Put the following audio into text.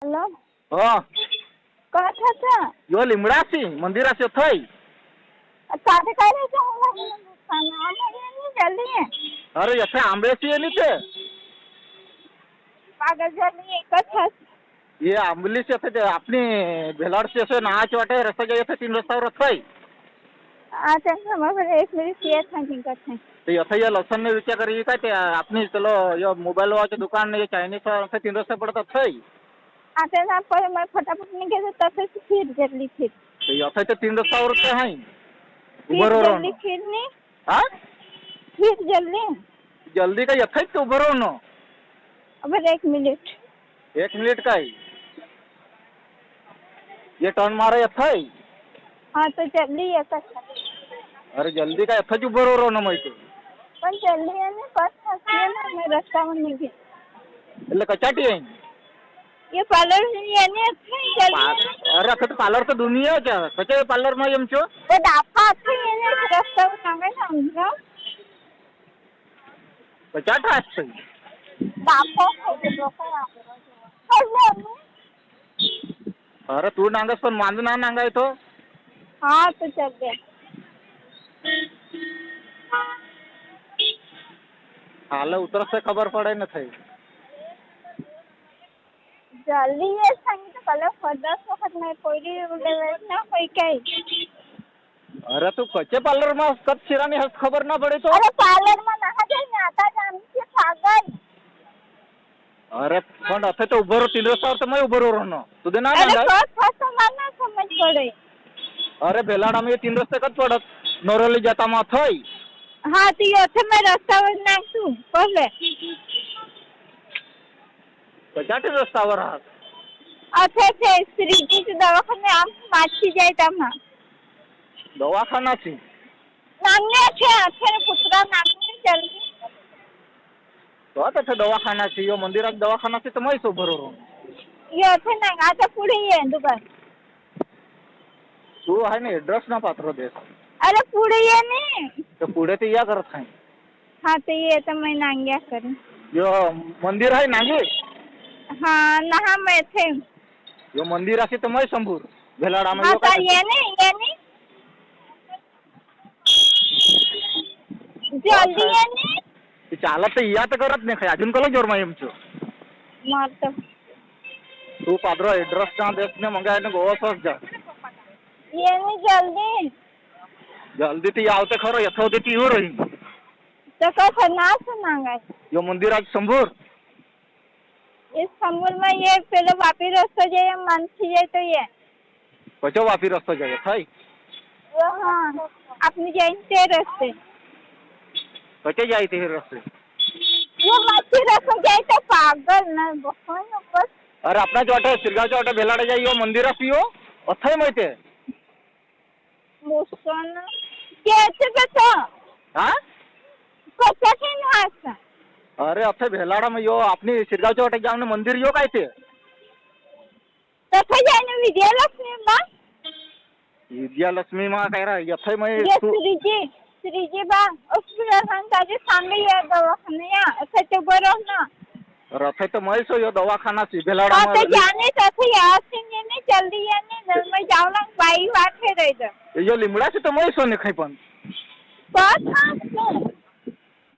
hello हो काय खायचं यो लिमडासी मंदिराचे थई साधे काय नाही जल्दी अरे यथे आंबेची आहे ते पागल जल्दी एकच है ये आंबली से थे अपनी भेलाड़ से नाच वाटे रस्ता जाए थे 3 रस्ता और थई अच्छा समझ एक मिनट ये था जिनका था तो यथे ये लसन ने विचार करी काय ते अपनी चलो यो मोबाइल वाचे दुकान ये चाइनीज से 3 रस्ता पड़ता थई आता ना पर मैं फटाफट निकल तब से फिर जल्दी फिर तो यथे तो 3 रस्ता और थे हैं फिर जल्दी फिर नहीं हाँ फिर जल्दी जल्दी का यथे तो उबरो नो अब 1 मिनट 1 मिनट का ही ये टर्न मारे यथे हाँ तो जल्दी ये कर अरे जल्दी का यथे उबरो रो ना मैं पण जल्दी है ना बस है ना मैं रास्ता में नहीं गई એટલે કચાટી है ये पार्लर है ने जल्दी अरे तो पार्लर तो दुनिया क्या कचे पार्लर में एम छो तो दाफा है ने रास्ता में नागे समझो कचाटा है दाफा है लोका अरे तू नांगस पण मांज ना नांगाय तो हाँ तो चल गए हाल उतर से खबर पड़े न थई जल्दी ये सांगितलं कल 10 वखत नाही पहिली लेवल ना कोई काय अरे तू कचे पार्लर में कब शिरानी हस खबर ना पड़े तो अरे पार्लर में नहा जाए ना आता आमची पागल अरे पण अथे तो उभरो 3 रस्ता तो मैं उभरो रहनो तू दे ना अरे नांगाय फर्स्ट मारना समझ पड़े अरे बेलाड़ा में 3 रस्ते कद पड़त नोरोली जाता मा थई हाँ तो ये थे मैं रास्ता में नाग तू पहले कचाटे रस्तावर आहात अच्छे थे श्रीजी दवाखाने आम माची जाए तमा दवाखानाची नांगे अच्छे पुत्रा नांगे जल्दी तो आता दवाखानाची यो मंदिरात दवाखानाची तर मैस उभरो रहनो ये थे ना आता पुढे ये दुकान तू आहे ना एड्रेस ना पात्र देस अरे पुढे ये ने तो पुढे ते या करत आहे हाँ तो ये तो मैं नांग्या करूँ यो मंदिर आहे नागे हाँ नहा मैं थे यो मंदिर असे तर मैं संभूर भेलाडा में हाँ यो तो काय ये ने जल्दी ये ने ते चालत तर या तर करत नाही काय अजून कला जोर मा एमचो मत तू पात्र एड्रेस ना देस ने मंगा आहे ना गोवा सस जा ये ने जल्दी जल्दी ती आवते खरो यथोदे ती हो रही तो कैसे ना सुनांगा यो मंदिर आज संभूर इस समूह में ये पहले वापी रास्ता जाए मानसी जाए तो ये कचो वापी रस्ता जाए थाई हाँ अपनी जाए रास्ते कचे जाए ते रस्ते वो मानसी रास्ता जाए तो पागल ना बहुत बस अरे अपना जो वाटे सिरगाव जो वाटे भेलाडा जाई यो मंदिर असियो अथय माहिती मुसन कैसे बता हाँ कैसे के ना अरे अथे भेलाडा में यो अपनी सिरगावच्या वाटे जाऊन मंदिर यो काय ते तथा जाने विजयलक्ष्मी माँ विजयालक्ष्मी मा काय रा यथे मैं ये श्रीजी बा उसके ताजे सामने ये दवाखाना या ऐसे तो बरो ना रथे तो मैं सो यो दवाखाना सी भेलाडा हाँ तो में जाने तथे यार सिंह ने जल्दी ये ने मैं जाऊँगा बाई बात है रही यो लिमड़ा से तो मैं सो ने खाई पण बस हाँ